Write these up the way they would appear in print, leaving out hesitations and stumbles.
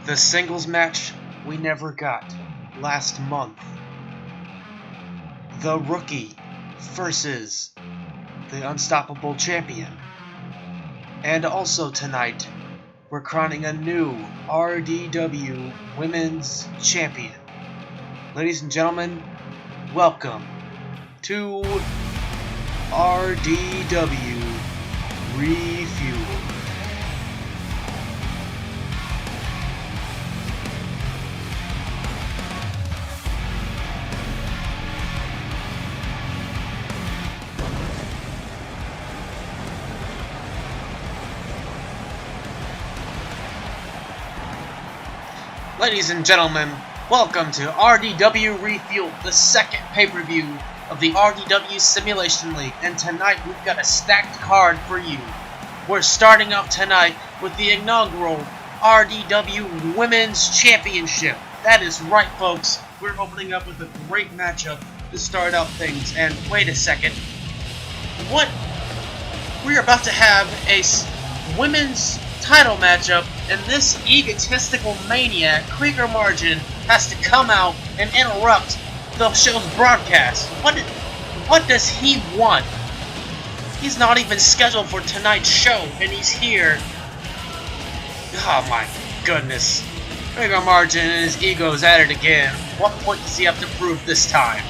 The singles match we never got last month. The Rookie versus the Unstoppable Champion. And also tonight, we're crowning a new RDW Women's Champion. Ladies and gentlemen, welcome to RDW ReFueled. Ladies and gentlemen, welcome to RDW ReFueled, the second pay-per-view of the RDW Simulation League, and tonight we've got a stacked card for you. We're starting off tonight with the inaugural RDW Women's Championship. That is right, folks. We're opening up with a great matchup to start out things, and wait a second. What? We're about to have a women's title matchup, and this egotistical maniac, Krieger Margin, has to come out and interrupt the show's broadcast. What does he want? He's not even scheduled for tonight's show, and he's here. Oh my goodness. Krieger Margin and his ego's at it again. What point does he have to prove this time?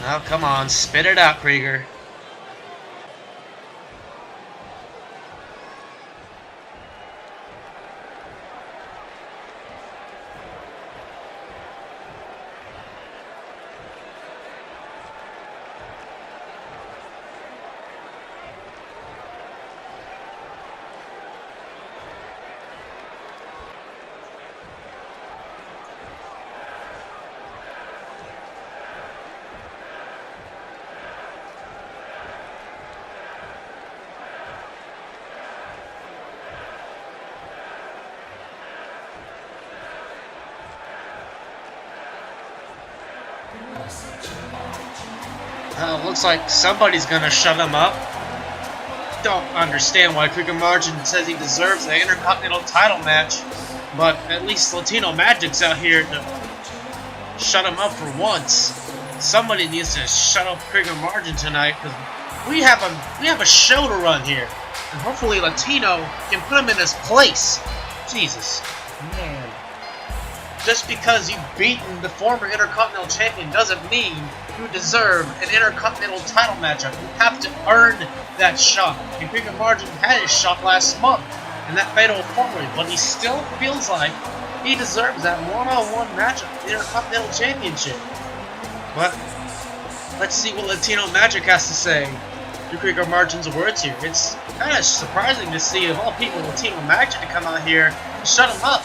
Oh, come on, spit it out, Krieger. Looks like somebody's gonna shut him up. Don't understand why Krieger Margin says he deserves the Intercontinental title match, but at least Latino Magic's out here to shut him up for once. Somebody needs to shut up Krieger Margin tonight, because we have a show to run here, and hopefully Latino can put him in his place. Jesus, man. Just because you've beaten the former Intercontinental Champion doesn't mean you deserve an Intercontinental title matchup. You have to earn that shot. And Krieger Margin had his shot last month in that fatal four-way, but he still feels like he deserves that one-on-one matchup, the Intercontinental Championship. But let's see what Latino Magic has to say to Krieger Margin's words here. It's kind of surprising to see, of all people, Latino Magic to come out here and shut him up.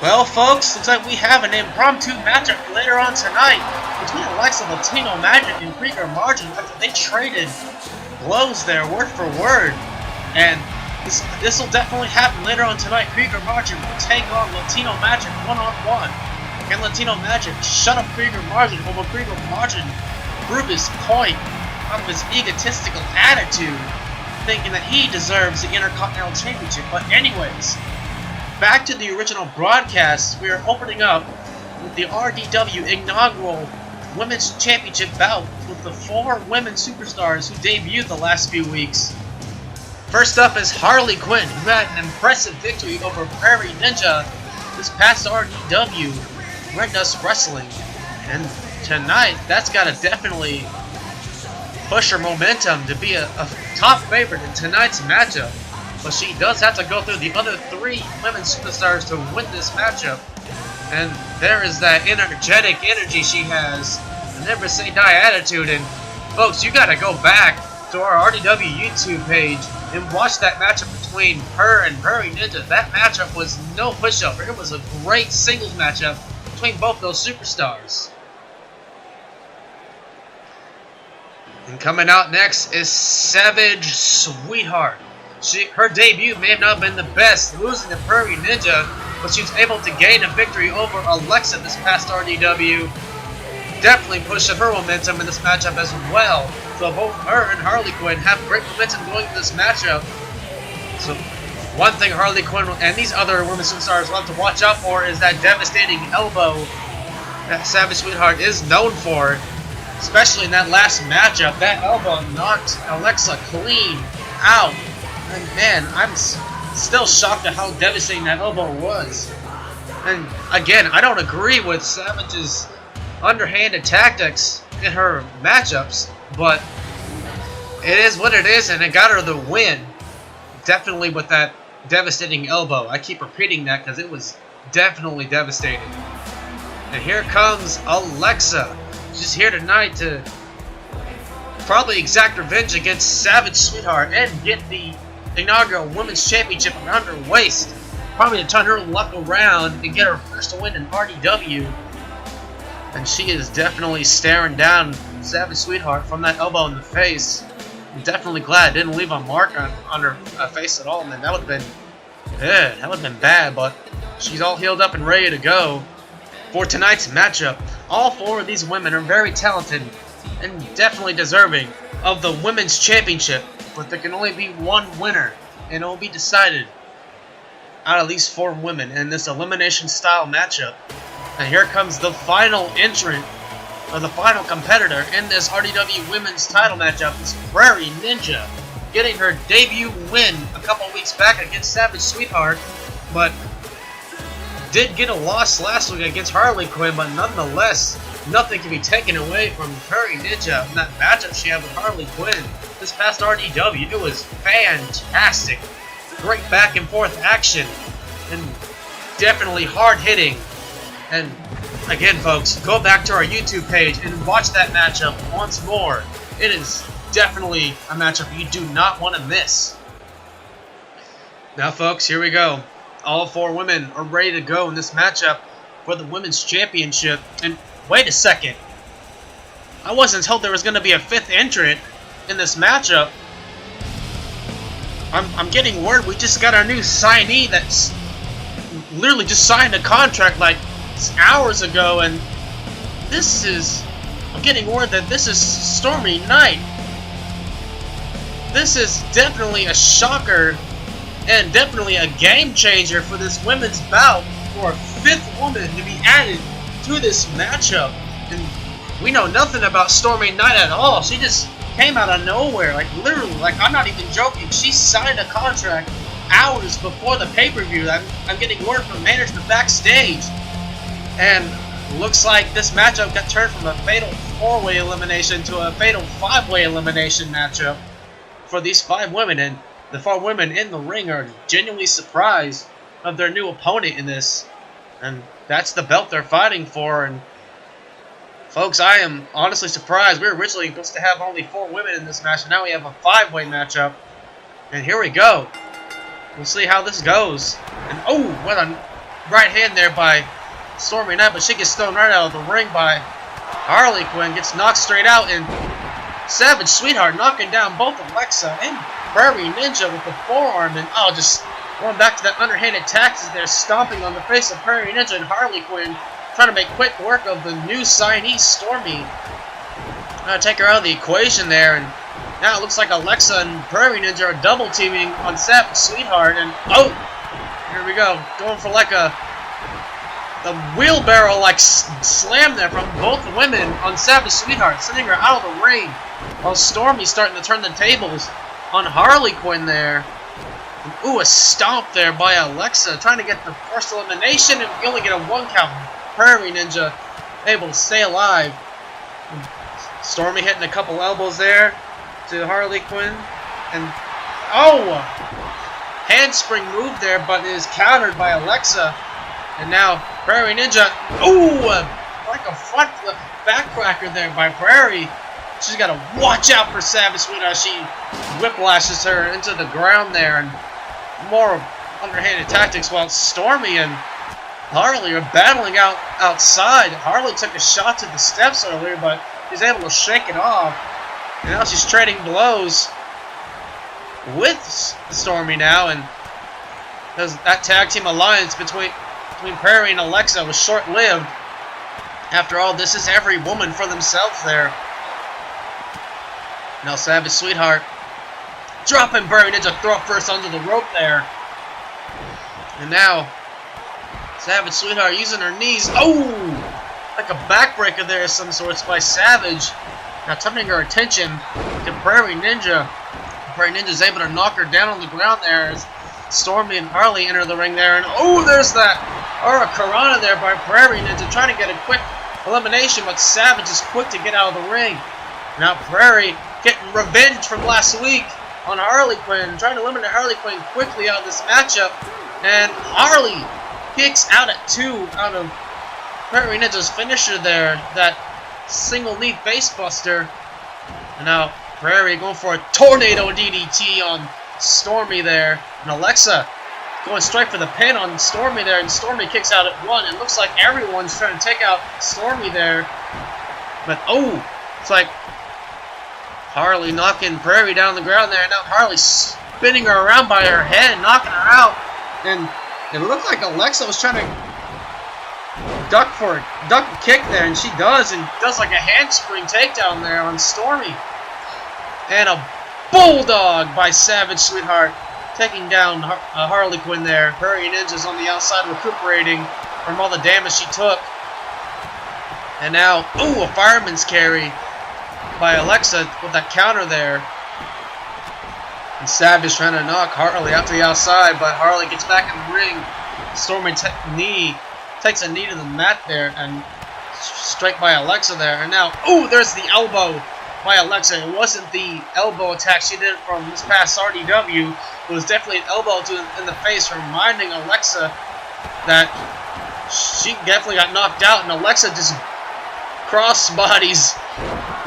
Well, folks, looks like we have an impromptu matchup later on tonight between the likes of Latino Magic and Krieger Margin after they traded blows there, word for word. And this will definitely happen later on tonight. Krieger Margin will take on Latino Magic one-on-one. Can Latino Magic shut up Krieger Margin, or Krieger Margin prove his point of his egotistical attitude, thinking that he deserves the Intercontinental Championship? But anyways, back to the original broadcast. We are opening up with the RDW Inaugural Women's Championship bout with the 4 women superstars who debuted the last few weeks. First up is Harley Quinn, who had an impressive victory over Prairie Ninja this past RDW Red Dust Wrestling. And tonight, that's got to definitely push her momentum to be a top favorite in tonight's matchup. But she does have to go through the other 3 women superstars to win this matchup. And there is that energetic energy she has, a never say die attitude. And folks, you gotta go back to our RDW YouTube page and watch that matchup between her and Prairie Ninja. That matchup was no pushover. It was a great singles matchup between both those superstars. And coming out next is Savage Sweetheart. Her debut may have not been the best, losing to Prairie Ninja, but she was able to gain a victory over Alexa this past RDW. Definitely pushing her momentum in this matchup as well. So both her and Harley Quinn have great momentum going into this matchup. So one thing Harley Quinn and these other women superstars will have to watch out for is that devastating elbow that Savage Sweetheart is known for. Especially in that last matchup, that elbow knocked Alexa clean out. And man, I'm still shocked at how devastating that elbow was. And again, I don't agree with Savage's underhanded tactics in her matchups, but it is what it is, and it got her the win. Definitely with that devastating elbow. I keep repeating that because it was definitely devastating. And here comes Alexa. She's here tonight to probably exact revenge against Savage Sweetheart and get the Inaugural Women's Championship around her waist. Probably to turn her luck around and get her first win in RDW. And she is definitely staring down Savage Sweetheart from that elbow in the face. I'm definitely glad it didn't leave a mark on her face at all, man. That would have been good. That would have been bad, but she's all healed up and ready to go for tonight's matchup. All 4 of these women are very talented and definitely deserving of the Women's Championship, but there can only be one winner, and it will be decided out of these 4 women in this elimination style matchup. And here comes the final entrant, or the final competitor in this RDW Women's title matchup, is Prairie Ninja, getting her debut win a couple weeks back against Savage Sweetheart, but did get a loss last week against Harley Quinn. But nonetheless, nothing can be taken away from Prairie Ninja in that matchup she had with Harley Quinn this past RDW. It was fantastic. Great back and forth action, and definitely hard hitting. And again, folks, go back to our YouTube page and watch that matchup once more. It is definitely a matchup you do not want to miss. Now, folks, here we go. All 4 women are ready to go in this matchup for the Women's Championship. And wait a second. I wasn't told there was going to be a 5th entrant in this matchup. I'm getting word we just got our new signee that's literally just signed a contract like hours ago, and I'm getting word that this is Stormy Night. This is definitely a shocker and definitely a game changer for this women's bout, for a 5th woman to be added to this matchup. And we know nothing about Stormy Night at all. She just came out of nowhere, like literally, like I'm not even joking. She signed a contract hours before the pay-per-view. I'm getting word from management backstage. And looks like this matchup got turned from a fatal 4-way elimination to a fatal 5-way elimination matchup for these 5 women. And the 4 women in the ring are genuinely surprised of their new opponent in this. And that's the belt they're fighting for. And folks, I am honestly surprised. We were originally supposed to have only 4 women in this match, and now we have a 5-way matchup. And here we go. We'll see how this goes. And oh, what a right hand there by Stormy Night, but she gets thrown right out of the ring by Harley Quinn. Gets knocked straight out, and Savage Sweetheart knocking down both Alexa and Prairie Ninja with the forearm. And just going back to that underhanded tactics there, stomping on the face of Prairie Ninja and Harley Quinn, trying to make quick work of the new signee Stormy. Take her out of the equation there, and now it looks like Alexa and Prairie Ninja are double teaming on Savage Sweetheart. And here we go, going for like a wheelbarrow like slam there from both women on Savage Sweetheart, sending her out of the ring. While Stormy's starting to turn the tables on Harley Quinn there. And, a stomp there by Alexa, trying to get the first elimination, and we only get a 1 count. Prairie Ninja able to stay alive. And Stormy hitting a couple elbows there to Harley Quinn, and handspring move there, but is countered by Alexa. And now Prairie Ninja, like a front flip backcracker there by Prairie. She's got to watch out for Savage Sweetheart. She whiplashes her into the ground there, and more underhanded tactics while Stormy and Harley are battling outside. Harley took a shot to the steps earlier, but she's able to shake it off. And now she's trading blows with Stormy now, and that tag team alliance between Prairie and Alexa was short-lived. After all, this is every woman for themselves there. Now Savage Sweetheart dropping Prairie Ninja throw first under the rope there. And now Savage Sweetheart using her knees. Like a backbreaker there of some sorts by Savage. Now turning her attention to Prairie Ninja. Prairie Ninja's able to knock her down on the ground there as Stormy and Harley enter the ring there. And there's that Hurricanrana there by Prairie Ninja, trying to get a quick elimination, but Savage is quick to get out of the ring. Now Prairie getting revenge from last week on Harley Quinn, trying to eliminate Harley Quinn quickly out of this matchup. And Harley kicks out at 2 out of Prairie Ninja's finisher there, that single knee facebuster. And now Prairie going for a tornado DDT on Stormy there. And Alexa going straight for the pin on Stormy there, and Stormy kicks out at 1. It looks like everyone's trying to take out Stormy there. But it's like Harley knocking Prairie down on the ground there. Now Harley spinning her around by her head, knocking her out. And it looked like Alexa was trying to duck a kick there, and she does like a handspring takedown there on Stormy. And a bulldog by Savage Sweetheart, taking down Harley Quinn there. Prairie Ninja's on the outside recuperating from all the damage she took. And now, a fireman's carry by Alexa with that counter there. And Savage trying to knock Harley out to the outside, but Harley gets back in the ring. Stormy takes a knee to the mat there, and strike by Alexa there. And now, there's the elbow by Alexa. It wasn't the elbow attack she did from this past RDW. It was definitely an elbow in the face, reminding Alexa that she definitely got knocked out, and Alexa just cross-bodies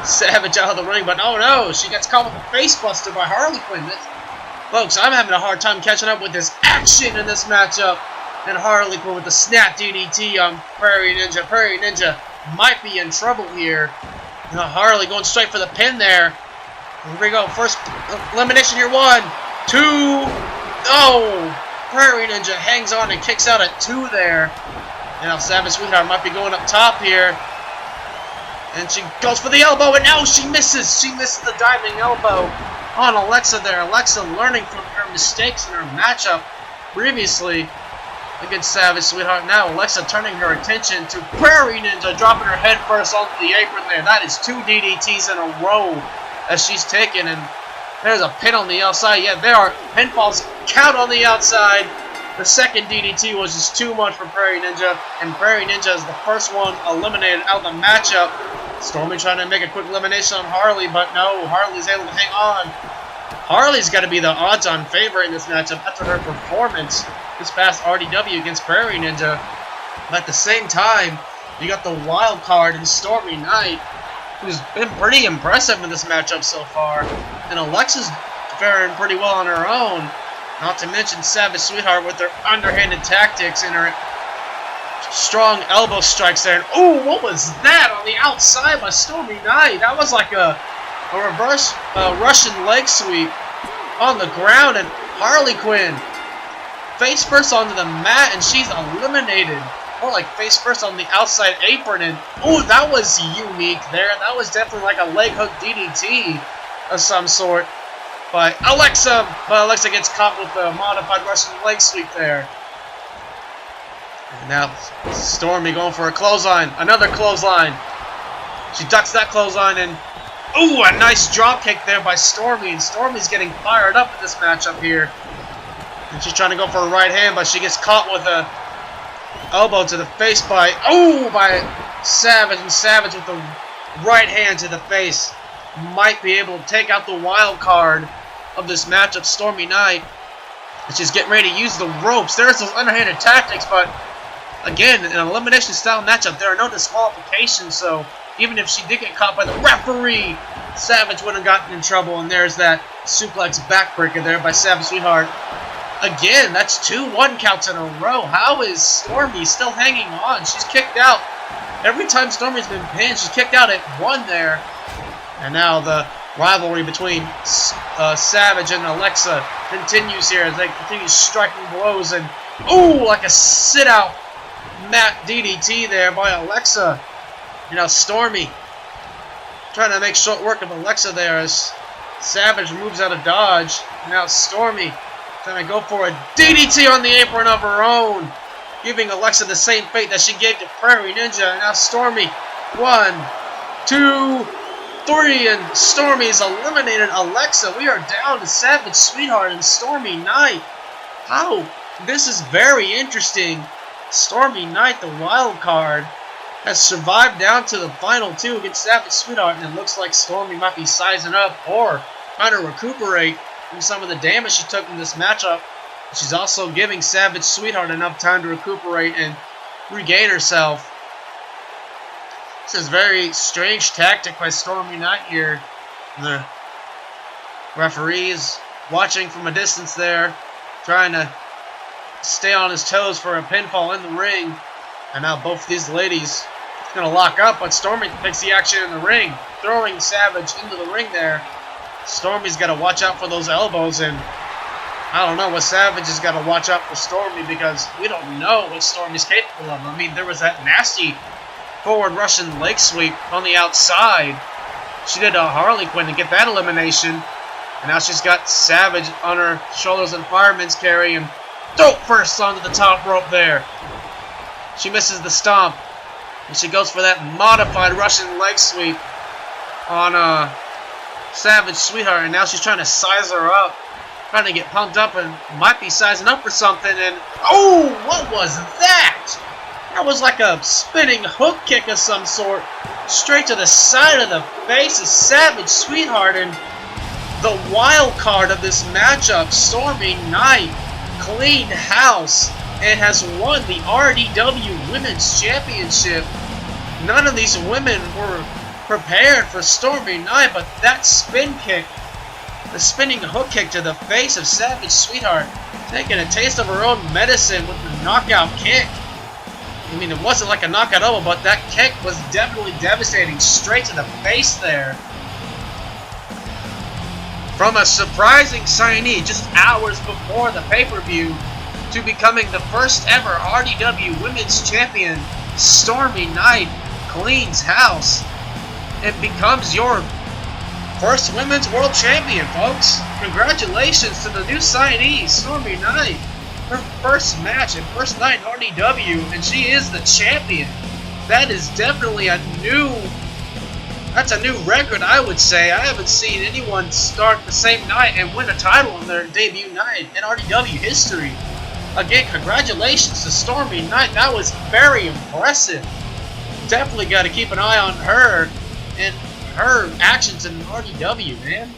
Savage out of the ring. But no, she gets caught with a facebuster by Harley Quinn. Folks, I'm having a hard time catching up with this action in this matchup. And Harley Quinn with the snap DDT on Prairie Ninja. Prairie Ninja might be in trouble here. Now Harley going straight for the pin there. Here we go. First elimination here. 1, 2. Prairie Ninja hangs on and kicks out at 2 there. And now Savage Sweetheart might be going up top here. And she goes for the elbow, and now she misses. She misses the diving elbow on Alexa there. Alexa learning from her mistakes in her matchup previously against Savage Sweetheart. Now Alexa turning her attention to Prairie Ninja, dropping her head first onto the apron there. That is 2 DDTs in a row as she's taken, and there's a pin on the outside. Yeah, there are pinfalls count on the outside. The second DDT was just too much for Prairie Ninja, and Prairie Ninja is the first one eliminated out of the matchup. Stormy trying to make a quick elimination on Harley, but no, Harley's able to hang on. Harley's got to be the odds-on favorite in this matchup after her performance this past RDW against Prairie Ninja. But at the same time, you got the wild card in Stormy Night, who's been pretty impressive in this matchup so far. And Alexa's faring pretty well on her own. Not to mention Savage Sweetheart with their underhanded tactics in her Strong elbow strikes there. Oh, what was that on the outside by Stormy Night? That was like a reverse Russian leg sweep on the ground, and Harley Quinn face first onto the mat, and she's eliminated. More like face first on the outside apron, and oh, that was unique there. That was definitely like a leg hook DDT of some sort by Alexa, but Alexa gets caught with the modified Russian leg sweep there. And now Stormy going for a clothesline, another clothesline. She ducks that clothesline, and ooh, a nice drop kick there by Stormy, and Stormy's getting fired up in this matchup here. And she's trying to go for a right hand, but she gets caught with a elbow to the face by Savage, and Savage with the right hand to the face might be able to take out the wild card of this matchup, Stormy Night. And she's getting ready to use the ropes. There's those underhanded tactics, but again, in an elimination style matchup, there are no disqualifications, so even if she did get caught by the referee, Savage wouldn't have gotten in trouble. And there's that suplex backbreaker there by Savage Sweetheart. Again, that's 2-1 counts in a row. How is Stormy still hanging on? She's kicked out. Every time Stormy's been pinned, she's kicked out at 1 there. And now the rivalry between Savage and Alexa continues here as they continue striking blows. And ooh, like a sit-out mat DDT there by Alexa. You know, Stormy trying to make short work of Alexa there as Savage moves out of dodge. Now Stormy trying to go for a DDT on the apron of her own, giving Alexa the same fate that she gave to Prairie Ninja. And now Stormy, 1, 2, 3, and Stormy's eliminated Alexa. We are down to Savage Sweetheart and Stormy Night. How? This is very interesting. Stormy Night, the wild card, has survived down to the final 2 against Savage Sweetheart, and it looks like Stormy might be sizing up or trying to recuperate from some of the damage she took in this matchup. She's also giving Savage Sweetheart enough time to recuperate and regain herself. This is a very strange tactic by Stormy Night here. The referee is watching from a distance there, trying to stay on his toes for a pinfall in the ring. And now both of these ladies are going to lock up, but Stormy takes the action in the ring, throwing Savage into the ring there. Stormy's got to watch out for those elbows, and I don't know what Savage has got to watch out for Stormy, because we don't know what Stormy's capable of. I mean, there was that nasty forward Russian leg sweep on the outside. She did a Harley Quinn to get that elimination, and now she's got Savage on her shoulders and fireman's carry, and throat first onto the top rope there. She misses the stomp, and she goes for that modified Russian leg sweep on Savage Sweetheart, and now she's trying to size her up, trying to get pumped up, and might be sizing up for something, and oh, what was that? That was like a spinning hook kick of some sort, straight to the side of the face of Savage Sweetheart, and the wild card of this matchup, Stormy Night, cleaned house and has won the RDW Women's Championship. None of these women were prepared for Stormy Night, but that spin kick, the spinning hook kick to the face of Savage Sweetheart, taking a taste of her own medicine with the knockout kick. I mean, it wasn't like a knockout elbow, but that kick was definitely devastating, straight to the face there. From a surprising signee just hours before the pay-per-view to becoming the first ever RDW Women's Champion, Stormy Night cleans house and becomes your first Women's World Champion, folks. Congratulations to the new signee, Stormy Night. Her first match and first night in RDW, and she is the champion. That is definitely that's a new record, I would say. I haven't seen anyone start the same night and win a title on their debut night in RDW history. Again, congratulations to Stormy Night. That was very impressive. Definitely got to keep an eye on her and her actions in RDW, man.